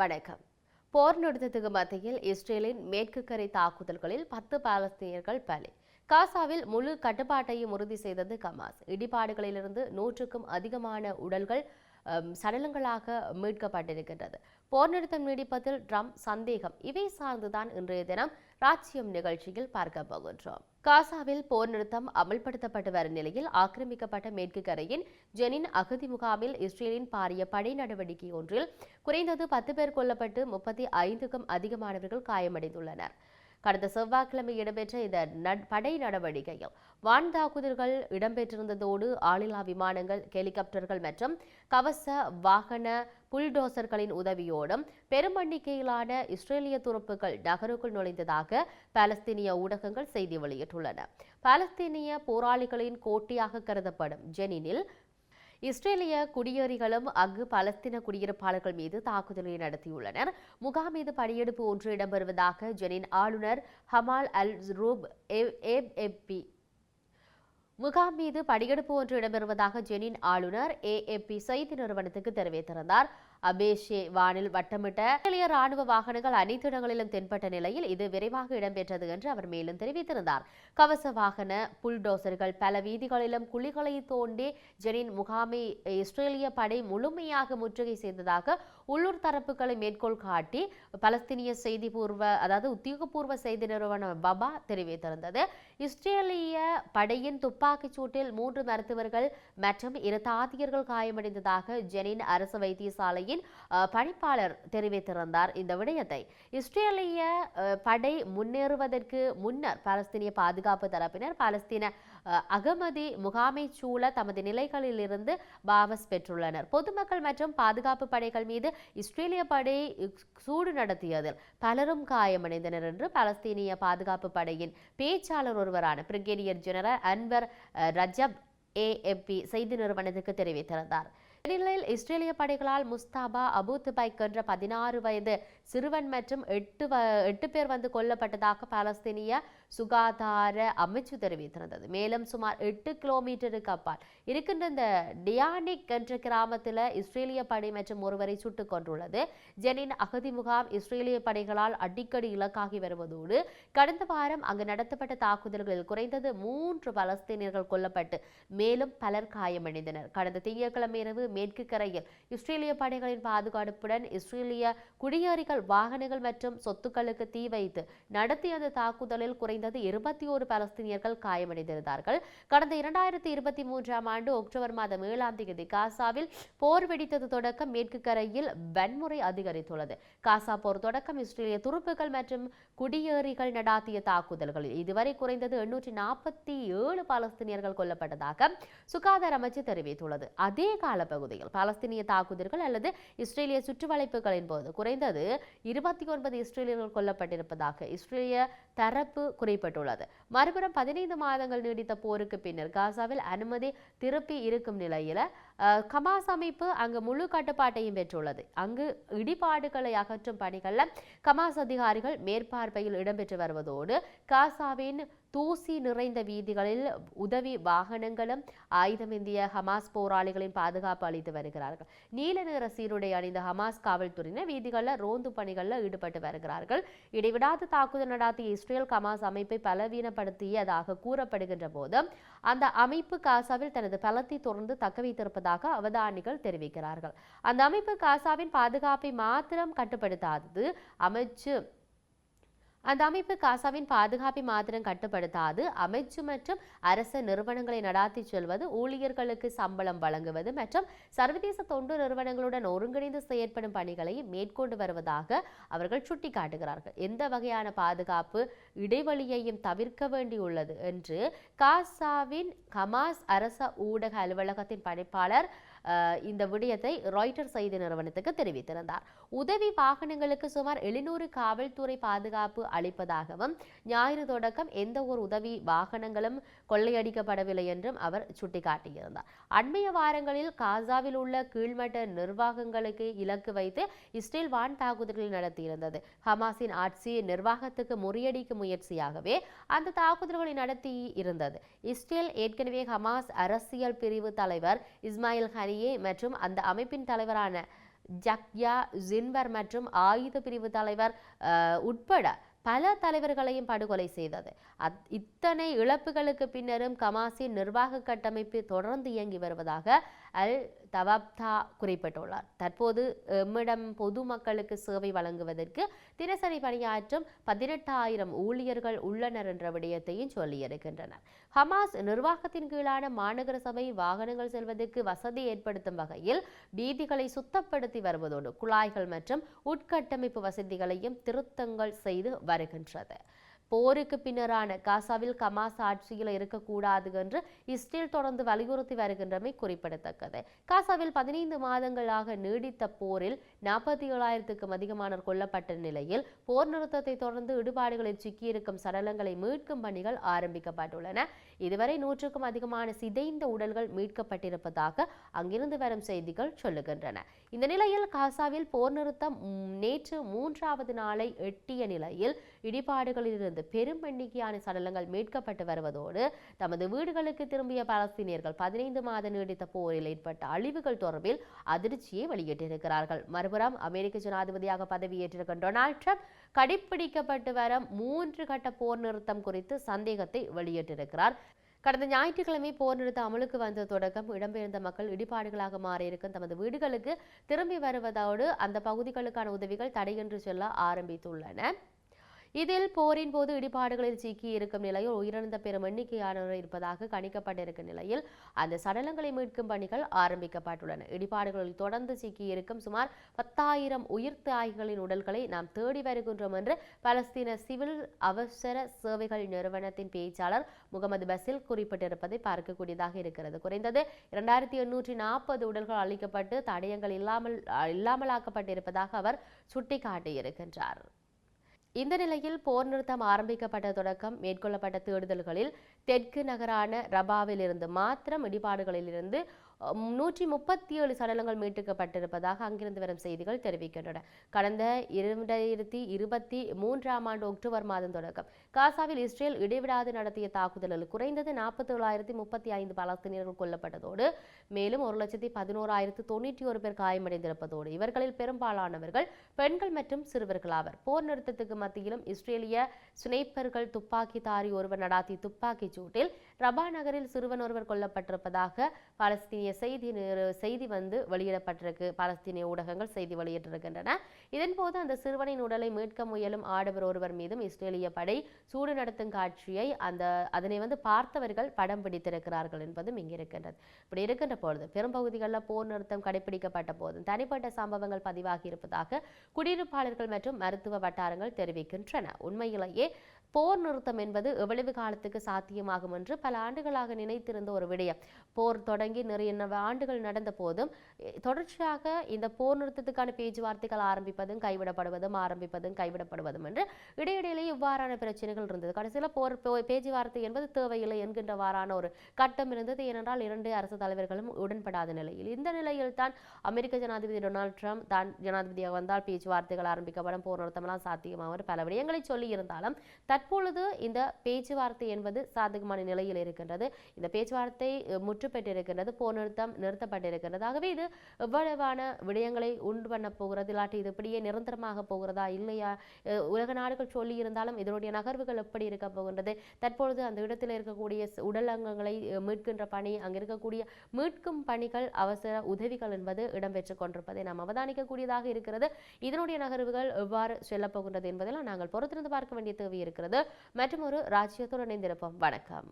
வணக்கம். போர் நிறுத்தத்துக்கு மத்தியில் இஸ்ரேலின் மேற்கு கரை தாக்குதல்களில் 10 பாலஸ்தீனியர்கள் பலி. காசாவில் முழு கட்டுப்பாட்டையும் உறுதி செய்தது ஹமாஸ். இடிபாடுகளிலிருந்து 100க்கும் அதிகமான உடல்கள் சடலங்களாக மீட்கப்பட்டிருக்கின்றது. போர் நிறுத்தம் நீடிப்பதில் ட்ரம்ப் சந்தேகம், இவை சார்ந்துதான் இன்றைய தினம் ராஜ்யம் நிகழ்ச்சியில் பார்க்க போகின்றோம். காசாவில் போர் நிறுத்தம் அமல்படுத்தப்பட்டு வரும் நிலையில் ஆக்கிரமிக்கப்பட்ட மேற்கு கரையின் ஜெனின் அகதி முகாமில் இஸ்ரேலின் பாரிய படை நடவடிக்கை ஒன்றில் குறைந்தது 10 பேர் கொல்லப்பட்டு 35க்கும் அதிகமானவர்கள் காயமடைந்துள்ளனர். கடந்த செவ்வாய்க்கிழமை இடம்பெற்ற இந்த படை நடவடிக்கையில் வான் தாக்குதல்கள் இடம்பெற்றிருந்ததோடு ஆளில்லா விமானங்கள், ஹெலிகாப்டர்கள் மற்றும் கவச வாகன புல்டோசர்களின் உதவியோடும் பெரும் எண்ணிக்கையிலான இஸ்ரேலிய துருப்புகள் நகருக்குள் நுழைந்ததாக பாலஸ்தீனிய ஊடகங்கள் செய்தி வெளியிட்டுள்ளன. பாலஸ்தீனிய போராளிகளின் கோட்டையாக கருதப்படும் ஜெனினில் இஸ்ரேலிய குடியேறிகளும் அங்கு பலஸ்தீன குடியிருப்பாளர்கள் மீது தாக்குதலை நடத்தியுள்ளனர். முகாம் மீது படையெடுப்பு ஒன்று இடம்பெறுவதாக ஜெனின் ஆளுநர் ஹமால் அல் ரூப் ஏஎப்பி முகாம் மீது படையெடுப்பு ஒன்று இடம்பெறுவதாக ஜெனின் ஆளுநர் ஏஎப்பி செய்தி நிறுவனத்துக்கு தெரிவித்திருந்தார். அபேஷே வானில் வட்டமிட்ட இஸ்ரேலிய ராணுவ வாகனங்கள் அனைத்து இடங்களிலும் தென்பட்ட நிலையில் இது விரைவாக இடம்பெற்றது என்று அவர் மேலும் தெரிவித்திருந்தார். கவச வாகன புல்டோசர்கள் பல வீதிகளிலும் குழிகளை தோண்டி ஜெனின் முகாமை இஸ்ரேலிய படை முழுமையாக முற்றுகை செய்ததாக உள்ளூர் தரப்புகளை மேற்கோள் காட்டி பலஸ்தீனிய உத்தியோகபூர்வ செய்தி நிறுவனம் பபா தெரிவித்திருந்தது. இஸ்ரேலிய படையின் துப்பாக்கிச் சூட்டில் 3 மருத்துவர்கள் மற்றும் 2 தாதியர்கள் காயமடைந்ததாக ஜெனின் அரசு வைத்தியசாலை பணிப்பாளர் தெரிவித்திருந்தார். இந்த விடயத்தை இஸ்ரேலிய படை முன்னேறுவதற்கு முன்னர் பாலஸ்தீனிய பாதுகாப்பு தரப்பினர் பாலஸ்தீன அகமதி முகாமை சூழ தமது நிலைகளில் இருந்து வாபஸ் பெற்றுள்ளனர். பொதுமக்கள் மற்றும் பாதுகாப்பு படைகள் மீது இஸ்ரேலிய படை சூடு நடத்தியதில் பலரும் காயமடைந்தனர் என்று பாலஸ்தீனிய பாதுகாப்பு படையின் பேச்சாளர் ஒருவரான brigadier general Anwar Rajab AFP செய்தி நிறுவனத்துக்கு தெரிவித்திருந்தார். இந்நிலையில் இஸ்ரேலிய படைகளால் முஸ்தாபா அபு துபைக் என்ற 16 வயது சிறுவன் மற்றும் 8 பேர் வந்து கொல்லப்பட்டதாக பாலஸ்தீனிய சுகாதார அமைச்சு தெரிவித்திருந்தது. மேலும் சுமார் 8 கிலோமீட்டருக்கு அப்பால் இருக்கின்ற இந்த டியானிக் என்ற கிராமத்தில் இஸ்ரேலிய படை மற்றும் ஒருவரை சுட்டுக் கொண்டுள்ளது. ஜெனின் அகதி முகாம் இஸ்ரேலிய படைகளால் அடிக்கடி இலக்காகி வருவதோடு கடந்த வாரம் அங்கு நடத்தப்பட்ட தாக்குதல்களில் குறைந்தது 3 பலஸ்தீனியர்கள் கொல்லப்பட்டு மேலும் பலர் காயமடைந்தனர். கடந்த திங்கட்கிழமை இரவு மேற்கு கரையில் இஸ்ரேலிய படைகளின் பாதுகாப்புடன் இஸ்ரேலிய குடியேறிகள் வாகனங்கள் மற்றும் சொத்துக்களுக்கு தீ வைத்து நடத்திய அந்த தாக்குதலில் குறைந்தது 21 பலஸ்தீனியர்கள் காயமடைந்திருந்தார்கள். கடந்த 2023ஆம் ஆண்டு அக்டோபர் மாதம் 7ஆம் தேதி காசாவில் போர் வெடித்தது தொடக்கம் மேற்கு கரையில் வன்முறை அதிகரித்துள்ளது. காசா போர் தொடக்கம் இஸ்ரேலிய துருப்புகள் மற்றும் குடியேறிகள் நடாத்திய தாக்குதல்களில் இதுவரை குறைந்தது 847 பலஸ்தீனியர்கள் கொல்லப்பட்டதாக சுகாதார அமைச்சு தெரிவித்துள்ளது. அதே காலப்பகுதியில் பாலஸ்தீனிய தாக்குதல்கள் அல்லது இஸ்ரேலிய சுற்றுவளைப்புகளின் போது குறைந்தது 29 இஸ்ரேலியர்கள் கொல்லப்பட்டிருப்பதாக இஸ்ரேலிய தரப்பு குறிப்பிட்டுள்ளது. மறுபுறம் 15 மாதங்கள் நீடித்த போருக்கு பின்னர் காசாவில் அனுமதி திருப்பி இருக்கும் நிலையில் ஹமாஸ் அமைப்பு அங்கு முழு கட்டுப்பாட்டையும் பெற்றுள்ளது. அங்கு இடிபாடுகளை அகற்றும் பணிகளில் ஹமாஸ் அதிகாரிகள் மேற்பார்வையில் இடம்பெற்று வருவதோடு காசாவின் தூசி நிறைந்த வீதிகளில் உதவி வாகனங்களும் ஆயுதமேந்திய ஹமாஸ் போராளிகளின் பாதுகாப்பு அளித்து வருகிறார்கள். நீல நிற சீருடை அணிந்த ஹமாஸ் காவல்துறையினர் வீதிகளில் ரோந்து பணிகளில் ஈடுபட்டு வருகிறார்கள். இடைவிடாத தாக்குதல் நடாத்திய இஸ்ரேல் ஹமாஸ் அமைப்பை பலவீனப்படுத்தியதாக கூறப்படுகின்ற போது அந்த அமைப்பு காசாவில் தனது பலத்தை தொடர்ந்து தக்க வைத்திருப்பதாக அவதானிகள் தெரிவிக்கிறார்கள். அந்த அமைப்பு காசாவின் பாதுகாப்பை மாத்திரம் கட்டுப்படுத்தாதது அமைச்சு மற்றும் அரசு நிறுவனங்களை நடாத்தி செல்வது, ஊழியர்களுக்கு சம்பளம் வழங்குவது மற்றும் சர்வதேச தொண்டு நிறுவனங்களுடன் ஒருங்கிணைந்து செயற்படும் பணிகளை மேற்கொண்டு வருவதாக அவர்கள் சுட்டிக்காட்டுகிறார்கள். எந்த வகையான பாதுகாப்பு இடைவெளியையும் தவிர்க்க வேண்டியுள்ளது என்று காசாவின் ஹமாஸ் அரச ஊடக அலுவலகத்தின் பணிப்பாளர் இந்த விடயத்தை ராய்ட்டர் செய்தி நிறுவனத்துக்கு தெரிவித்திருந்தார். உதவி வாகனங்களுக்கு சுமார் 700 காவல்துறை பாதுகாப்பு அளிப்பதாகவும் ஞாயிறு தொடக்கம் எந்த ஒரு உதவி வாகனங்களும் கொள்ளையடிக்கப்படவில்லை என்றும் அவர் சுட்டிக்காட்டியிருந்தார். அண்மைய வாரங்களில் காசாவில் உள்ள கீழ்மட்ட நிர்வாகங்களுக்கு இலக்கு வைத்து இஸ்ரேல் வான் தாக்குதல்களை நடத்தியிருந்தது. ஹமாஸின் ஆட்சி நிர்வாகத்துக்கு முறியடிக்கும் முயற்சியாகவே அந்த தாக்குதல்களை நடத்தி இருந்தது. இஸ்ரேல் ஏற்கனவே ஹமாஸ் அரசியல் பிரிவு தலைவர் இஸ்மாயில் ஹனியே மற்றும் அந்த அமைப்பின் தலைவரான ஜக்யா ஜின்வர் மற்றும் ஆயுத பிரிவு தலைவர் உட்பட பல தலைவர்களையும் படுகொலை செய்தது. இத்தனை இழப்புகளுக்கு பின்னரும் கமாஸின் நிர்வாக கட்டமைப்பு தொடர்ந்து இயங்கி வருவதாக அல் தவாப்தா குறிப்பிட்டுள்ளார். தற்போது எம்மிடம் பொதுமக்களுக்கு சேவை வழங்குவதற்கு தினசரி பணியாற்றும் 18,000 ஊழியர்கள் உள்ளனர் என்ற விடயத்தையும் சொல்லியிருக்கின்றனர். ஹமாஸ் நிர்வாகத்தின் கீழான மாநகர சபை வாகனங்கள் செல்வதற்கு வசதி ஏற்படுத்தும் வகையில் வீதிகளை சுத்தப்படுத்தி வருவதோடு குழாய்கள் மற்றும் உட்கட்டமைப்பு வசதிகளையும் திருத்தங்கள் செய்து வருகின்றது. போருக்கு பின்னரான காசாவில் கமாஸ் ஆட்சியில் இருக்கக்கூடாது என்று இஸ்ரேல் தொடர்ந்து வலியுறுத்தி வருகின்றமை குறிப்பிடத்தக்கது. காசாவில் 15 மாதங்களாக நீடித்த போரில் 47,000க்கும் அதிகமானோர் கொல்லப்பட்ட நிலையில் போர் நிறுத்தத்தை தொடர்ந்து இடுபாடுகளில் சிக்கியிருக்கும் சடலங்களை மீட்கும் பணிகள் ஆரம்பிக்கப்பட்டுள்ளன. இதுவரை 100க்கும் அதிகமான சிதைந்த உடல்கள் மீட்கப்பட்டிருப்பதாக அங்கிருந்து வரும் செய்திகள் சொல்லுகின்றன. இந்த நிலையில் காசாவில் போர் நிறுத்தம் நேற்று 3வது நாளை எட்டிய நிலையில் இடிபாடுகளிலிருந்து பெரும் எண்ணிக்கையான சடலங்கள் மீட்கப்பட்டு வருவதோடு தமது வீடுகளுக்கு திரும்பிய பாலஸ்தீனியர்கள் 15 மாத நீடித்த போரில் ஏற்பட்ட அழிவுகள் தொடர்பில் அதிர்ச்சியை வெளியிட்டிருக்கிறார்கள். மறுபுறம் அமெரிக்க ஜனாதிபதியாக பதவியேற்றிருக்கும் டொனால்ட் ட்ரம்ப் கடைப்பிடிக்கப்பட்டு வரும் 3 கட்ட போர் நிறுத்தம் குறித்து சந்தேகத்தை வெளியிட்டிருக்கிறார். கடந்த ஞாயிற்றுக்கிழமை போர் நிறுத்த அமலுக்கு வந்த தொடக்கம் இடம்பெயர்ந்த மக்கள் இடிபாடுகளாக மாறியிருக்கும் தமது வீடுகளுக்கு திரும்பி வருவதோடு அந்த பகுதிகளுக்கான உதவிகள் தடையின்றி செல்ல ஆரம்பித்துள்ளன. இதில் போரின் போது இடிபாடுகளில் சிக்கி இருக்கும் நிலையில் உயிரிழந்த பெரும் எண்ணிக்கையானோர் இருப்பதாக கணிக்கப்பட்டிருக்கும் நிலையில் அந்த சடலங்களை மீட்கும் பணிகள் ஆரம்பிக்கப்பட்டுள்ளன. இடிபாடுகளில் தொடர்ந்து சிக்கியிருக்கும் சுமார் 10,000 உயிர் தியாகிகளின் உடல்களை நாம் தேடி வருகின்றோம் என்று பலஸ்தீன சிவில் அவசர சேவைகள் நிறுவனத்தின் பேச்சாளர் முகமது பசில் குறிப்பிட்டிருப்பதை பார்க்கக்கூடியதாக இருக்கிறது. குறைந்தது 2840 உடல்கள் அளிக்கப்பட்டு தடயங்கள் இல்லாமலாக்கப்பட்டிருப்பதாக அவர் சுட்டிக்காட்டியிருக்கின்றார். இந்த நிலையில் போர் நிறுத்தம் ஆரம்பிக்கப்பட்ட தொடக்கம் மேற்கொள்ளப்பட்ட தேடுதல்களில் தெற்கு நகரான ரபாவில் இருந்து மாத்திரம் இடிபாடுகளிலிருந்து 137 சடலங்கள் மீட்கப்பட்டிருப்பதாக அங்கிருந்து வரும் செய்திகள் தெரிவிக்கின்றன. கடந்த 2023 ஆண்டு அக்டோபர் மாதம் தொடக்கம் காசாவில் இஸ்ரேல் இடைவிடாது நடத்திய தாக்குதலில் குறைந்தது 47,035 பாலஸ்தீனியர்கள் கொல்லப்பட்டதோடு மேலும் 1,11,091 பேர் காயமடைந்திருப்பதோடு இவர்களில் பெரும்பாலானவர்கள் பெண்கள் மற்றும் சிறுவர்கள் ஆவர். போர் நிறுத்தத்துக்கு மத்தியிலும் இஸ்ரேலிய ஸ்னைப்பர்கள் துப்பாக்கிதாரி ஒருவர் நடாத்திய துப்பாக்கிச் சூட்டில் ரபா நகரில் சிறுவன் ஒருவர் கொல்லப்பட்டிருப்பதாக பாலஸ்தீனிய செய்தி வெளியிடப்பட்டிருக்கு. பாலஸ்தீனிய ஊடகங்கள் செய்தி வெளியிட்டிருக்கின்றன. இதன்போது அந்த சிறுவனின் உடலை மீட்க முயலும் ஆடவர் ஒருவர் மீதும் இஸ்ரேலிய படை சூடு நடத்தும் காட்சியை அதனை பார்த்தவர்கள் படம் பிடித்திருக்கிறார்கள் என்பதும் இங்கு இருக்கின்றது. இப்படி இருக்கின்ற பொழுது பெரும்பகுதிகளில் போர் நிறுத்தம் கடைபிடிக்கப்பட்ட போதும் தனிப்பட்ட சம்பவங்கள் பதிவாகி இருப்பதாக குடியிருப்பாளர்கள் மற்றும் மருத்துவ வட்டாரங்கள் தெரிவிக்கின்றன. உண்மையிலேயே போர் நிறுத்தம் என்பது எவ்வளவு காலத்துக்கு சாத்தியமாகும் என்று பல ஆண்டுகளாக நினைத்திருந்த ஒரு விடயம். போர் தொடங்கி நிறைய ஆண்டுகள் நடந்த போதும் தொடர்ச்சியாக இந்த போர் நிறுத்தத்துக்கான பேச்சுவார்த்தைகள் ஆரம்பிப்பதும் கைவிடப்படுவதும் என்று இடையிடையிலேயே இவ்வாறான பிரச்சனைகள் இருந்தது. கடைசியில் போர் பேச்சுவார்த்தை என்பது தேவையில்லை என்கின்றவாறான ஒரு கட்டம் இருந்தது. ஏனென்றால் 2 அரசு தலைவர்களும் உடன்படாத நிலையில் இந்த நிலையில் தான் அமெரிக்க ஜனாதிபதி டொனால்ட் ட்ரம்ப் தான் ஜனாதிபதியாக வந்தால் பேச்சுவார்த்தைகள் ஆரம்பிக்கப்படும், போர் நிறுத்தமெல்லாம் சாத்தியமாக பல விடயங்களை சொல்லி இருந்தாலும் தற்பொழுது இந்த பேச்சுவார்த்தை என்பது சாதகமான நிலையில் இருக்கின்றது. இந்த பேச்சுவார்த்தை முற்று பெற்றிருக்கின்றது. போர் நிறுத்தம் நிறுத்தப்பட்டிருக்கின்றது. ஆகவே இது எவ்வளவான விடயங்களை உண்டு பண்ண போகிறது, இல்லாட்டி இது இப்படியே நிரந்தரமாக போகிறதா இல்லையா, உலக நாடுகள் சொல்லி இருந்தாலும் இதனுடைய நகர்வுகள் எப்படி இருக்க போகின்றது, தற்பொழுது அந்த இடத்தில் இருக்கக்கூடிய உடல் அங்கங்களை மீட்கின்ற பணி, அங்கு இருக்கக்கூடிய மீட்கும் பணிகள், அவசர உதவிகள் என்பது இடம்பெற்றுக் கொண்டிருப்பதை நாம் அவதானிக்கக்கூடியதாக இருக்கிறது. இதனுடைய நகர்வுகள் எவ்வாறு செல்லப் போகின்றது என்பதெல்லாம் நாங்கள் பொறுத்திருந்து பார்க்க வேண்டிய தேவை இருக்கிறது. மற்றும் ஒரு ராஜ்யத்துடன் இணைந்திருப்போம். வணக்கம்.